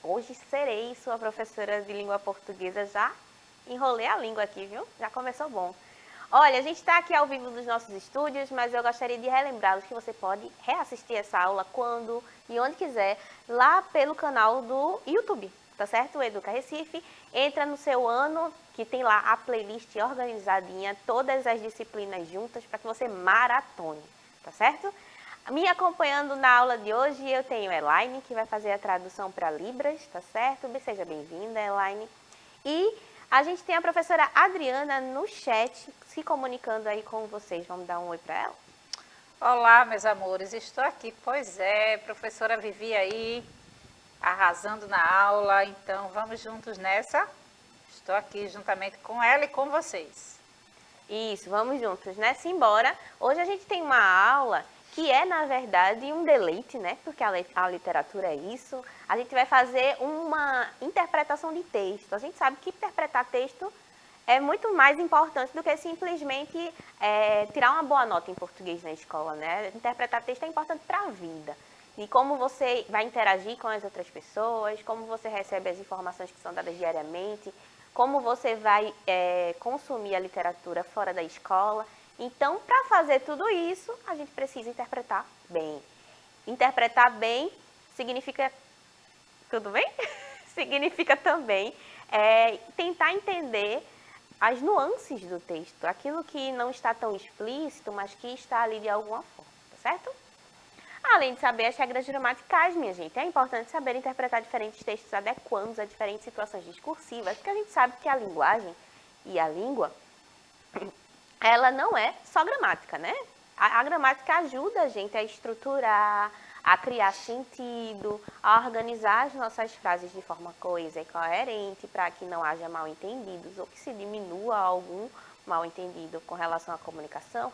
hoje serei sua professora de língua portuguesa. Já enrolei a língua aqui, viu? Já começou bom. Olha, a gente está aqui ao vivo nos nossos estúdios, mas eu gostaria de relembrá-los que você pode reassistir essa aula quando e onde quiser, lá pelo canal do YouTube, tá certo? O Educa Recife. Entra no seu ano, que tem lá a playlist organizadinha, todas as disciplinas juntas, para que você maratone, tá certo? Me acompanhando na aula de hoje, eu tenho Elaine, que vai fazer a tradução para Libras, tá certo? Seja bem-vinda, Elaine. E a gente tem a professora Adriana no chat, se comunicando aí com vocês. Vamos dar um oi para ela? Olá, meus amores, estou aqui. Pois é, professora Vivi aí, arrasando na aula, então vamos juntos nessa. Estou aqui juntamente com ela e com vocês. Isso, vamos juntos, né? Simbora. Hoje a gente tem uma aula que é, na verdade, um deleite, né? Porque a literatura é isso. A gente vai fazer uma interpretação de texto. A gente sabe que interpretar texto é muito mais importante do que simplesmente tirar uma boa nota em português na escola, né? Interpretar texto é importante para a vida. E como você vai interagir com as outras pessoas, como você recebe as informações que são dadas diariamente, como você vai consumir a literatura fora da escola. Então, para fazer tudo isso, a gente precisa interpretar bem. Interpretar bem significa... Tudo bem? Significa também tentar entender as nuances do texto, aquilo que não está tão explícito, mas que está ali de alguma forma, tá certo? Além de saber as regras gramaticais, minha gente, é importante saber interpretar diferentes textos adequando a diferentes situações discursivas, porque a gente sabe que a linguagem e a língua, ela não é só gramática, né? A gramática ajuda a gente a estruturar, a criar sentido, a organizar as nossas frases de forma coesa e coerente, para que não haja mal-entendidos ou que se diminua algum mal-entendido com relação à comunicação,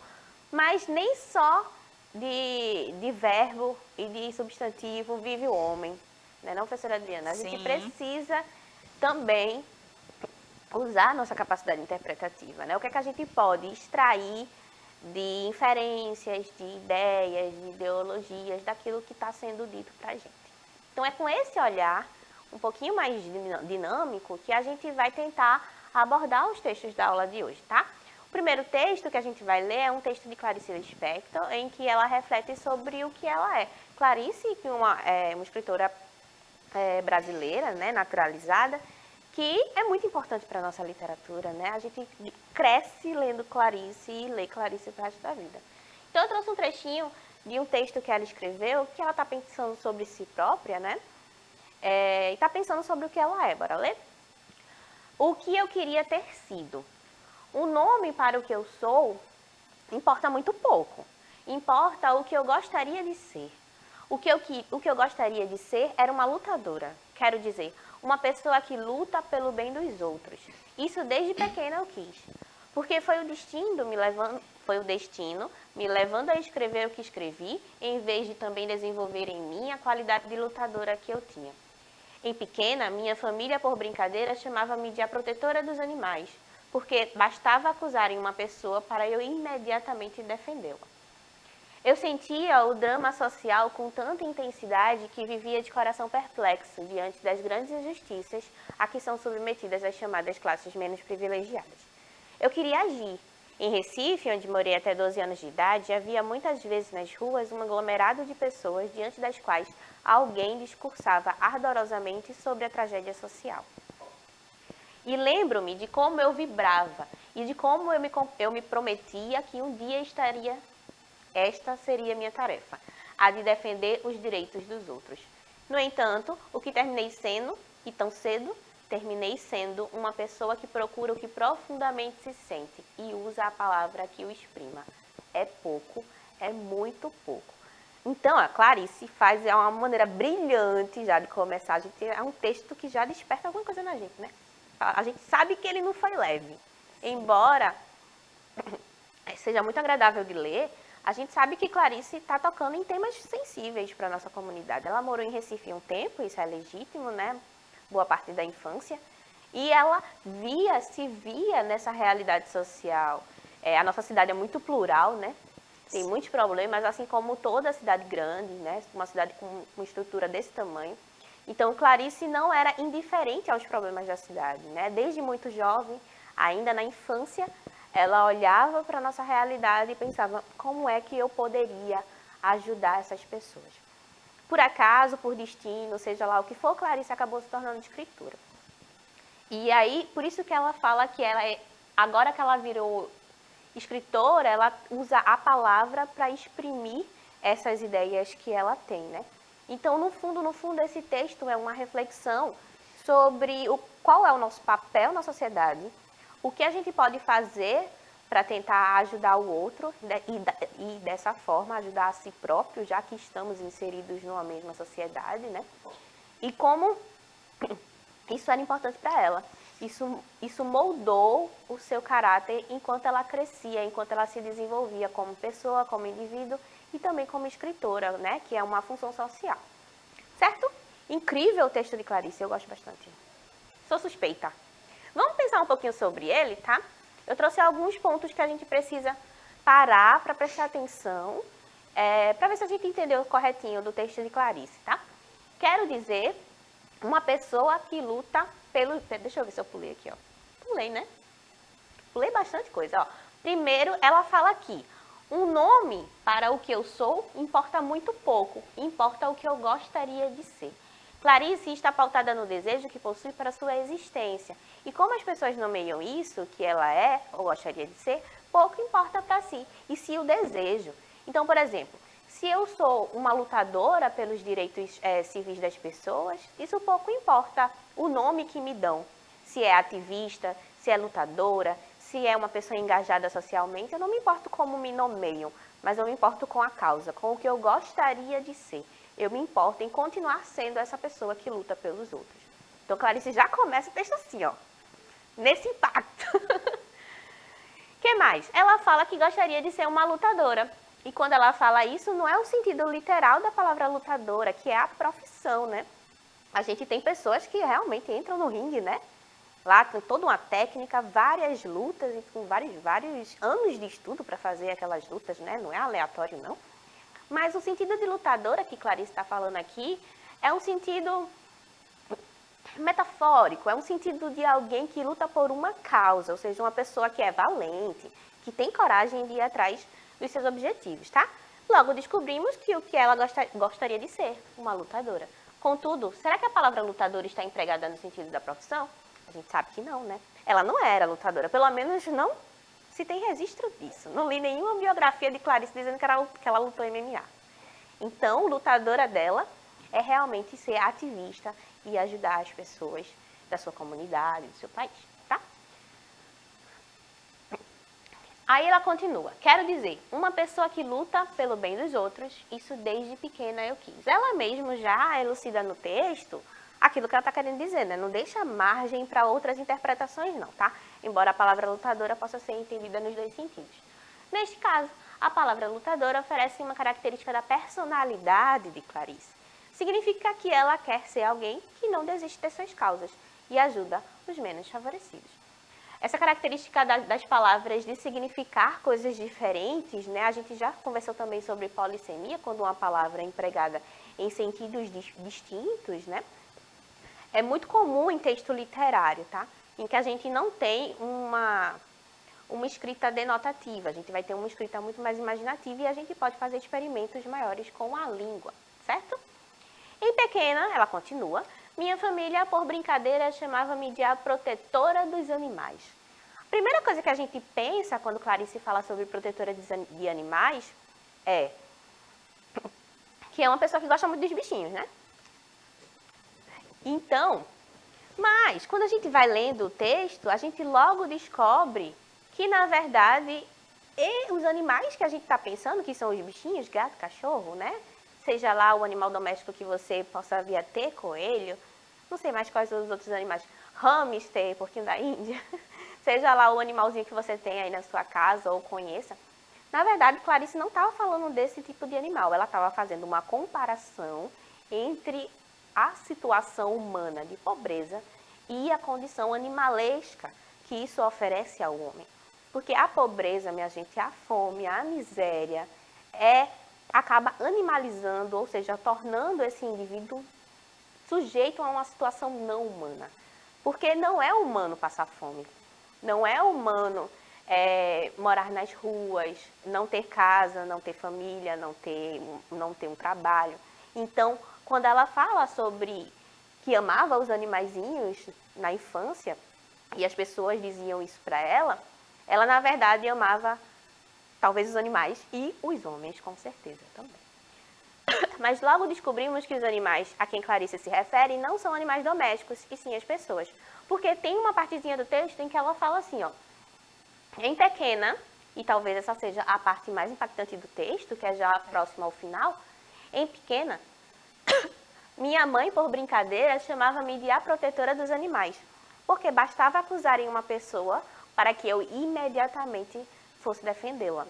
mas nem só de verbo e de substantivo vive o homem, né, não, professora Adriana? A gente precisa também usar a nossa capacidade interpretativa, né? O que é que a gente pode extrair de inferências, de ideias, de ideologias, daquilo que está sendo dito para a gente. Então, é com esse olhar um pouquinho mais dinâmico que a gente vai tentar abordar os textos da aula de hoje, tá? O primeiro texto que a gente vai ler é um texto de Clarice Lispector, em que ela reflete sobre o que ela é. Clarice, que é uma escritora brasileira, né, naturalizada, que é muito importante para a nossa literatura, né? A gente cresce lendo Clarice e lê Clarice para o resto da vida. Então, eu trouxe um trechinho de um texto que ela escreveu, que ela está pensando sobre si própria, né? E está pensando sobre o que ela é. Bora ler? O que eu queria ter sido. O nome para o que eu sou importa muito pouco. Importa o que eu gostaria de ser. O que eu gostaria de ser era uma lutadora. Quero dizer, uma pessoa que luta pelo bem dos outros. Isso desde pequena eu quis. Porque foi o destino me levando a escrever o que escrevi, em vez de também desenvolver em mim a qualidade de lutadora que eu tinha. Em pequena, minha família, por brincadeira, chamava-me de a protetora dos animais, porque bastava acusarem uma pessoa para eu imediatamente defendê-la. Eu sentia o drama social com tanta intensidade que vivia de coração perplexo diante das grandes injustiças a que são submetidas as chamadas classes menos privilegiadas. Eu queria agir. Em Recife, onde morei até 12 anos de idade, havia muitas vezes nas ruas um aglomerado de pessoas diante das quais alguém discursava ardorosamente sobre a tragédia social. E lembro-me de como eu vibrava e de como eu me prometia que um dia esta seria minha tarefa, a de defender os direitos dos outros. No entanto, o que terminei sendo, e tão cedo, terminei sendo uma pessoa que procura o que profundamente se sente e usa a palavra que o exprima. É pouco, é muito pouco. Então, a Clarice faz uma maneira brilhante já de começar. É um texto que já desperta alguma coisa na gente, né? A gente sabe que ele não foi leve. Embora seja muito agradável de ler, a gente sabe que Clarice está tocando em temas sensíveis para a nossa comunidade. Ela morou em Recife um tempo, isso é legítimo, né? Boa parte da infância. E ela se via nessa realidade social. A nossa cidade é muito plural, né? Tem muitos problemas, assim como toda cidade grande, né? Uma cidade com uma estrutura desse tamanho. Então, Clarice não era indiferente aos problemas da cidade, né? Desde muito jovem, ainda na infância, ela olhava para a nossa realidade e pensava como é que eu poderia ajudar essas pessoas. Por acaso, por destino, seja lá o que for, Clarice acabou se tornando escritora. E aí, por isso que ela fala que agora que ela virou escritora, ela usa a palavra para exprimir essas ideias que ela tem, né? Então, no fundo, esse texto é uma reflexão sobre qual é o nosso papel na sociedade, o que a gente pode fazer para tentar ajudar o outro e dessa forma ajudar a si próprio, já que estamos inseridos numa mesma sociedade, né? E como isso era importante para ela. Isso moldou o seu caráter enquanto ela crescia, enquanto ela se desenvolvia como pessoa, como indivíduo e também como escritora, né? Que é uma função social. Certo? Incrível o texto de Clarice, eu gosto bastante. Sou suspeita. Vamos pensar um pouquinho sobre ele, tá? Eu trouxe alguns pontos que a gente precisa parar para prestar atenção, para ver se a gente entendeu corretinho do texto de Clarice, tá? Quero dizer, uma pessoa que luta pelo... Deixa eu ver se eu pulei aqui, ó. Pulei, né? Pulei bastante coisa, ó. Primeiro, ela fala aqui, um nome para o que eu sou importa muito pouco, importa o que eu gostaria de ser. Clarice está pautada no desejo que possui para sua existência. E como as pessoas nomeiam isso, que ela é ou gostaria de ser, pouco importa para si, e se o desejo. Então, por exemplo, se eu sou uma lutadora pelos direitos civis das pessoas, isso pouco importa o nome que me dão. Se é ativista, se é lutadora, se é uma pessoa engajada socialmente, eu não me importo como me nomeiam, mas eu me importo com a causa, com o que eu gostaria de ser. Eu me importo em continuar sendo essa pessoa que luta pelos outros. Então, Clarice já começa o texto assim, ó, nesse impacto. O que mais? Ela fala que gostaria de ser uma lutadora. E quando ela fala isso, não é o sentido literal da palavra lutadora, que é a profissão, né? A gente tem pessoas que realmente entram no ringue, né? Lá tem toda uma técnica, várias lutas, e com vários anos de estudo para fazer aquelas lutas, né? Não é aleatório, não. Mas o sentido de lutadora que Clarice está falando aqui é um sentido metafórico, é um sentido de alguém que luta por uma causa, ou seja, uma pessoa que é valente, que tem coragem de ir atrás dos seus objetivos, tá? Logo descobrimos que o que ela gostaria de ser, uma lutadora. Contudo, será que a palavra lutadora está empregada no sentido da profissão? A gente sabe que não, né? Ela não era lutadora, pelo menos não se tem registro disso. Não li nenhuma biografia de Clarice dizendo que ela lutou MMA. Então, lutadora dela é realmente ser ativista e ajudar as pessoas da sua comunidade, do seu país, tá? Aí ela continua, quero dizer, uma pessoa que luta pelo bem dos outros, isso desde pequena eu quis. Ela mesmo já elucida no texto aquilo que ela está querendo dizer, né? Não deixa margem para outras interpretações não, tá? Embora a palavra lutadora possa ser entendida nos dois sentidos. Neste caso, a palavra lutadora oferece uma característica da personalidade de Clarice. Significa que ela quer ser alguém que não desiste de suas causas e ajuda os menos favorecidos. Essa característica das palavras de significar coisas diferentes, né? A gente já conversou também sobre polissemia, quando uma palavra é empregada em sentidos distintos, né? É muito comum em texto literário, tá? Em que a gente não tem uma escrita denotativa, a gente vai ter uma escrita muito mais imaginativa e a gente pode fazer experimentos maiores com a língua, certo? Em pequena, ela continua, minha família, por brincadeira, chamava-me de a protetora dos animais. A primeira coisa que a gente pensa quando Clarice fala sobre protetora de animais é que é uma pessoa que gosta muito dos bichinhos, né? Então, mas quando a gente vai lendo o texto, a gente logo descobre que, na verdade, os animais que a gente está pensando, que são os bichinhos, gato, cachorro, né? Seja lá o animal doméstico que você possa vir a ter, coelho, não sei mais quais são os outros animais, hamster, porquinho da Índia, seja lá o animalzinho que você tem aí na sua casa ou conheça. Na verdade, Clarice não estava falando desse tipo de animal, ela estava fazendo uma comparação entre a situação humana de pobreza e a condição animalesca que isso oferece ao homem. Porque a pobreza, minha gente, a fome, a miséria, acaba animalizando, ou seja, tornando esse indivíduo sujeito a uma situação não humana. Porque não é humano passar fome, não é humano morar nas ruas, não ter casa, não ter família, não ter um trabalho. Então, quando ela fala sobre que amava os animaizinhos na infância, e as pessoas diziam isso para ela na verdade amava talvez os animais e os homens, com certeza também. Mas logo descobrimos que os animais a quem Clarice se refere não são animais domésticos, e sim as pessoas. Porque tem uma partezinha do texto em que ela fala assim, ó, em pequena, e talvez essa seja a parte mais impactante do texto, que é já próxima ao final, em pequena, minha mãe, por brincadeira, chamava-me de a protetora dos animais, porque bastava acusarem uma pessoa para que eu imediatamente fosse defendê-la.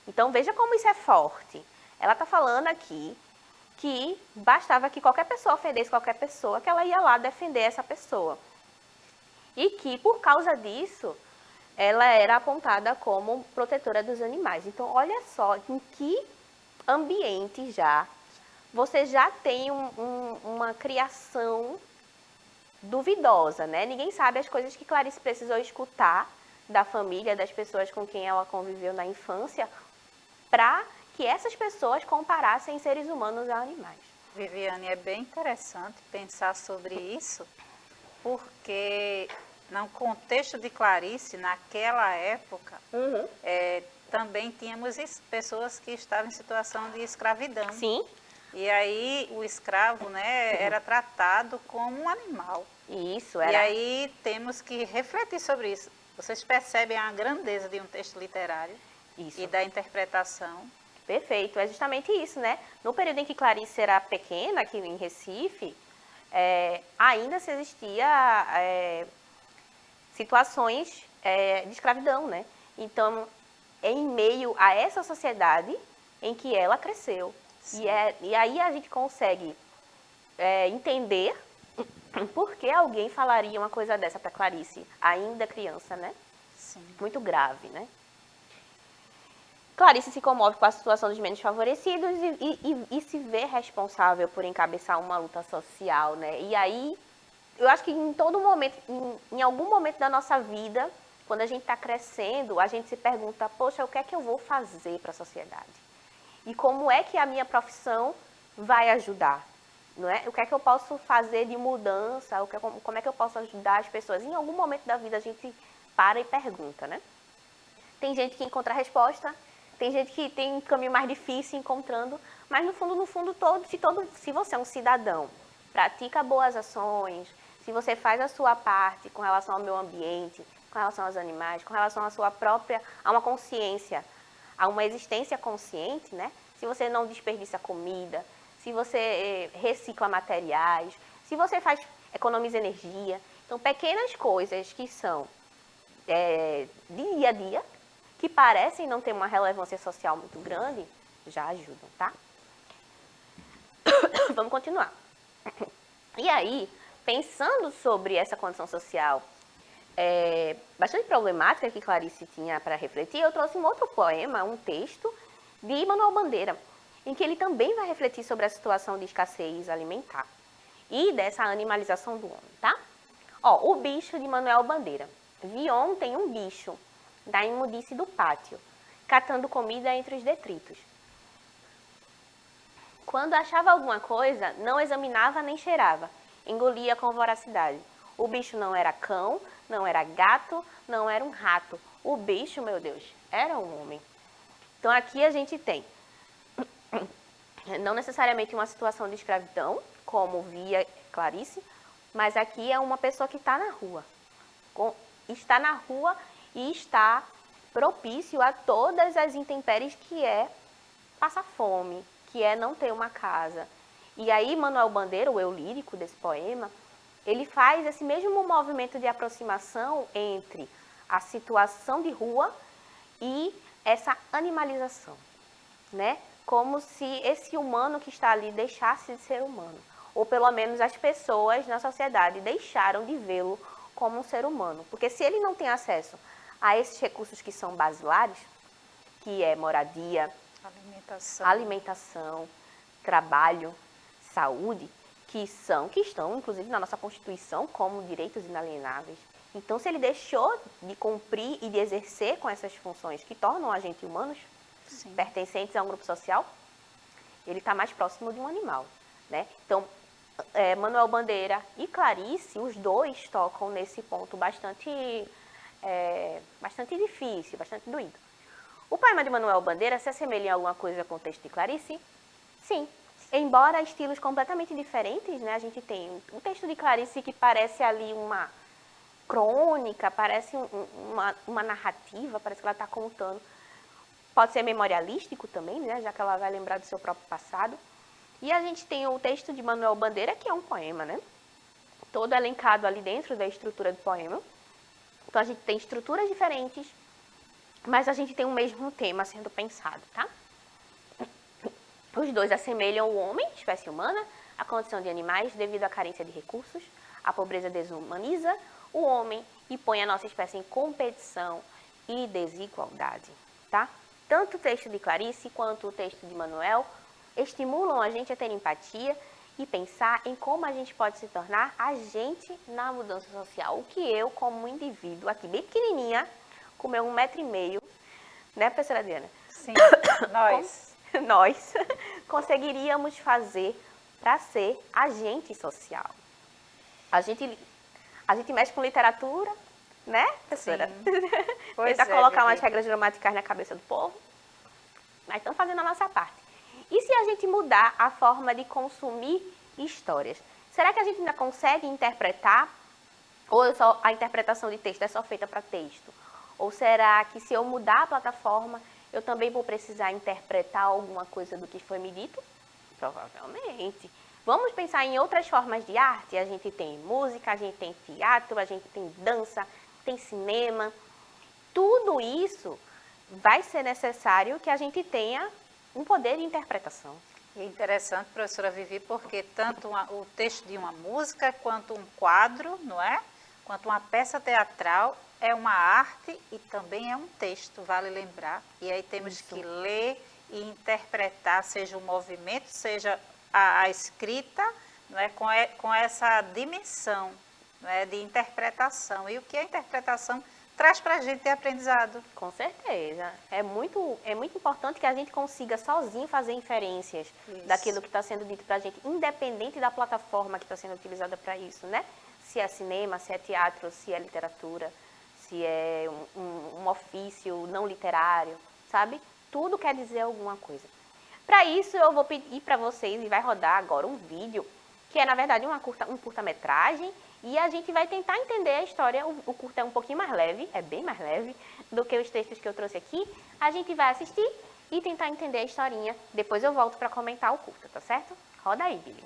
Então veja como isso é forte. Ela está falando aqui que bastava que qualquer pessoa ofendesse qualquer pessoa, que ela ia lá defender essa pessoa. E que, por causa disso, ela era apontada como protetora dos animais. Então, olha só em que ambiente já você já tem uma criação duvidosa, né? Ninguém sabe as coisas que Clarice precisou escutar da família, das pessoas com quem ela conviveu na infância, para que essas pessoas comparassem seres humanos a animais. Viviane, é bem interessante pensar sobre isso, porque no contexto de Clarice, naquela época, também tínhamos pessoas que estavam em situação de escravidão. Sim. E aí o escravo, né, era tratado como um animal. Isso, E aí temos que refletir sobre isso. Vocês percebem a grandeza de um texto literário e da interpretação. Perfeito, é justamente isso, né? No período em que Clarice era pequena, aqui em Recife, ainda se existia situações de escravidão, né? Então, em meio a essa sociedade em que ela cresceu. E aí a gente consegue entender por que alguém falaria uma coisa dessa para Clarice, ainda criança, né? Sim. Muito grave, né? Clarice se comove com a situação dos menos favorecidos e se vê responsável por encabeçar uma luta social, né? E aí, eu acho que em todo momento, em algum momento da nossa vida, quando a gente está crescendo, a gente se pergunta, poxa, o que é que eu vou fazer para a sociedade? E como é que a minha profissão vai ajudar? Não é? O que é que eu posso fazer de mudança? Como é que eu posso ajudar as pessoas? Em algum momento da vida a gente para e pergunta, né? Tem gente que encontra a resposta, tem gente que tem um caminho mais difícil encontrando, mas no fundo, se você é um cidadão, pratica boas ações, se você faz a sua parte com relação ao meio ambiente, com relação aos animais, com relação à sua própria, a uma consciência, a uma existência consciente, né? Se você não desperdiça comida, se você recicla materiais, se você economiza energia. Então, pequenas coisas que são de dia a dia, que parecem não ter uma relevância social muito grande, já ajudam, tá? Vamos continuar. E aí, pensando sobre essa condição social bastante problemática que Clarice tinha para refletir, eu trouxe um outro poema, um texto de Manuel Bandeira, em que ele também vai refletir sobre a situação de escassez alimentar e dessa animalização do homem, tá? Ó, o bicho de Manuel Bandeira. Vi ontem um bicho da imundice do pátio, catando comida entre os detritos. Quando achava alguma coisa, não examinava nem cheirava, engolia com voracidade. O bicho não era cão, não era gato, não era um rato. O bicho, meu Deus, era um homem. Então aqui a gente tem, não necessariamente uma situação de escravidão, como via Clarice, mas aqui é uma pessoa que está na rua. Está na rua e está propício a todas as intempéries que é passar fome, que é não ter uma casa. E aí Manuel Bandeira, o eu lírico desse poema, ele faz esse mesmo movimento de aproximação entre a situação de rua e essa animalização, né? Como se esse humano que está ali deixasse de ser humano, ou pelo menos as pessoas na sociedade deixaram de vê-lo como um ser humano. Porque se ele não tem acesso a esses recursos que são basilares, que é moradia, alimentação, trabalho, saúde, que estão, inclusive, na nossa Constituição como direitos inalienáveis. Então, se ele deixou de cumprir e de exercer com essas funções que tornam a gente humanos, Sim. pertencentes a um grupo social, ele está mais próximo de um animal, né? Então, Manuel Bandeira e Clarice, os dois tocam nesse ponto bastante difícil, bastante doído. O poema de Manuel Bandeira se assemelha em alguma coisa com o texto de Clarice? Sim. Embora estilos completamente diferentes, né? A gente tem um texto de Clarice que parece ali uma crônica, parece uma narrativa, parece que ela está contando. Pode ser memorialístico também, né? Já que ela vai lembrar do seu próprio passado. E a gente tem o texto de Manuel Bandeira, que é um poema, né? Todo elencado ali dentro da estrutura do poema. Então, a gente tem estruturas diferentes, mas a gente tem o mesmo tema sendo pensado, tá? Os dois assemelham o homem, espécie humana, a condição de animais devido à carência de recursos. A pobreza desumaniza o homem e põe a nossa espécie em competição e desigualdade, tá? Tanto o texto de Clarice quanto o texto de Manuel estimulam a gente a ter empatia e pensar em como a gente pode se tornar agente na mudança social. O que eu, como indivíduo, aqui bem pequenininha, com meu 1,5 m, né, professora Adriana? Sim, nós. Nós conseguiríamos fazer para ser agente social. A gente mexe com literatura, né, professora? Tentar colocar umas regras gramaticais na cabeça do povo, mas estamos fazendo a nossa parte. E se a gente mudar a forma de consumir histórias? Será que a gente ainda consegue interpretar? Ou a interpretação de texto é só feita para texto? Ou será que se eu mudar a plataforma, eu também vou precisar interpretar alguma coisa do que foi me dito? Provavelmente. Vamos pensar em outras formas de arte? A gente tem música, a gente tem teatro, a gente tem dança, tem cinema. Tudo isso vai ser necessário que a gente tenha um poder de interpretação. E é interessante, professora Vivi, porque tanto o texto de uma música, quanto um quadro, não é? Quanto uma peça teatral, é uma arte e também é um texto, vale lembrar. E aí temos que ler e interpretar, seja o movimento, seja a escrita, não é? Com essa dimensão, não é? De interpretação. E o que a interpretação traz para a gente de aprendizado. Com certeza. É muito importante que a gente consiga sozinho fazer inferências daquilo que está sendo dito para a gente, independente da plataforma que está sendo utilizada para isso, né? Se é cinema, se é teatro, se é literatura, se é um ofício não literário, sabe? Tudo quer dizer alguma coisa. Para isso, eu vou pedir para vocês, e vai rodar agora um vídeo, que é, na verdade, um curta-metragem, e a gente vai tentar entender a história. O curta é um pouquinho mais leve, é bem mais leve do que os textos que eu trouxe aqui. A gente vai assistir e tentar entender a historinha. Depois eu volto para comentar o curta, tá certo? Roda aí, Billy.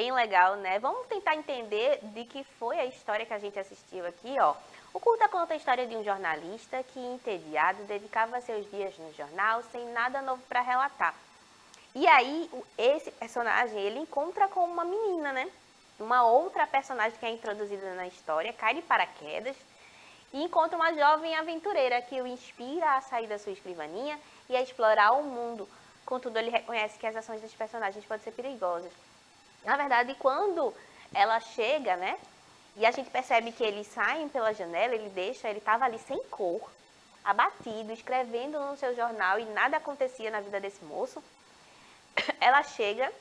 Bem legal, né? Vamos tentar entender de que foi a história que a gente assistiu aqui, ó. O curta conta a história de um jornalista que, entediado, dedicava seus dias no jornal sem nada novo para relatar. E aí, esse personagem, ele encontra com uma menina, né? Uma outra personagem que é introduzida na história, cai de paraquedas e encontra uma jovem aventureira que o inspira a sair da sua escrivaninha e a explorar o mundo. Contudo, ele reconhece que as ações dos personagens podem ser perigosas. Na verdade, quando ela chega, né? E a gente percebe que eles saem pela janela, ele estava ali sem cor, abatido, escrevendo no seu jornal e nada acontecia na vida desse moço. Ela chega,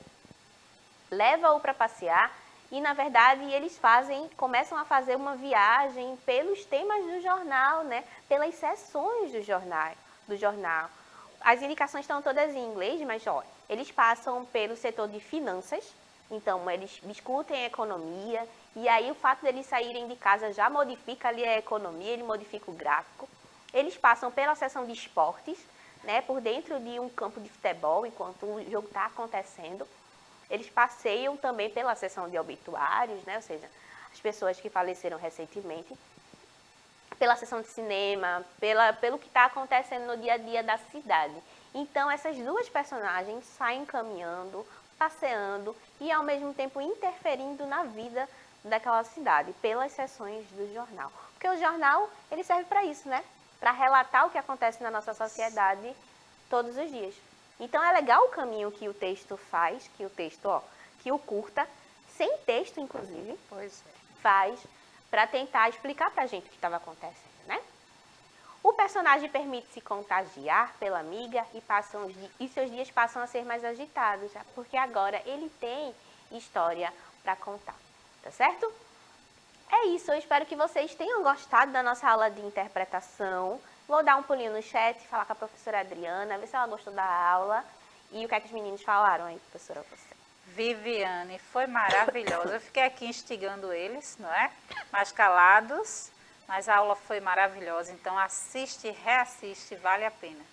leva-o para passear e, na verdade, eles começam a fazer uma viagem pelos temas do jornal, né? Pelas seções do jornal. As indicações estão todas em inglês, mas ó, eles passam pelo setor de finanças, então eles discutem a economia, e aí o fato deles saírem de casa já modifica ali a economia, ele modifica o gráfico. Eles passam pela seção de esportes, né, por dentro de um campo de futebol, enquanto o jogo está acontecendo. Eles passeiam também pela seção de obituários, né, ou seja, as pessoas que faleceram recentemente, pela seção de cinema, pelo que está acontecendo no dia a dia da cidade. Então, essas duas personagens saem caminhando, passeando e, ao mesmo tempo, interferindo na vida daquela cidade, pelas seções do jornal. Porque o jornal, ele serve para isso, né? Para relatar o que acontece na nossa sociedade todos os dias. Então, é legal o caminho que o texto faz, que o curta, sem texto, inclusive, faz para tentar explicar para a gente o que estava acontecendo, né? O personagem permite-se contagiar pela amiga e seus dias passam a ser mais agitados, porque agora ele tem história para contar, tá certo? É isso, eu espero que vocês tenham gostado da nossa aula de interpretação. Vou dar um pulinho no chat, falar com a professora Adriana, ver se ela gostou da aula e o que é que os meninos falaram aí, professora, você. Viviane, foi maravilhosa. Eu fiquei aqui instigando eles, não é? Mas calados, mas a aula foi maravilhosa. Então assiste e reassiste, vale a pena.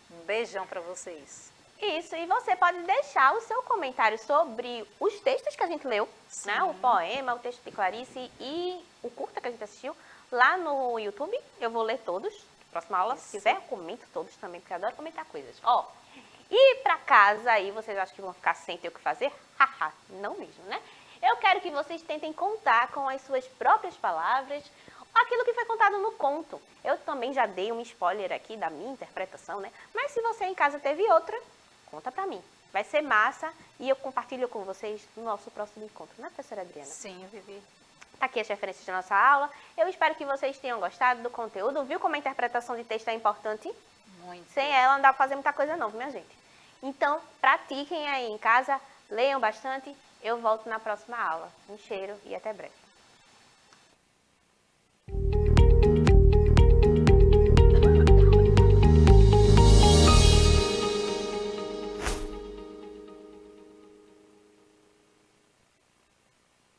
Um beijão para vocês. Isso, e você pode deixar o seu comentário sobre os textos que a gente leu, né? O poema, o texto de Clarice e o curta que a gente assistiu lá no YouTube. Eu vou ler todos. Próxima aula, se quiser, eu comento todos também, porque eu adoro comentar coisas. Ó, e pra casa aí, vocês acham que vão ficar sem ter o que fazer? Haha, não mesmo, né? Eu quero que vocês tentem contar com as suas próprias palavras aquilo que foi contado no conto. Eu também já dei um spoiler aqui da minha interpretação, né? Mas se você em casa teve outra, conta pra mim. Vai ser massa e eu compartilho com vocês no nosso próximo encontro, né, professora Adriana? Sim, Vivi. Tá aqui as referências da nossa aula. Eu espero que vocês tenham gostado do conteúdo. Viu como a interpretação de texto é importante? Muito. Sem ela não dá pra fazer muita coisa não, minha gente. Então, pratiquem aí em casa, leiam bastante. Eu volto na próxima aula. Um cheiro e até breve.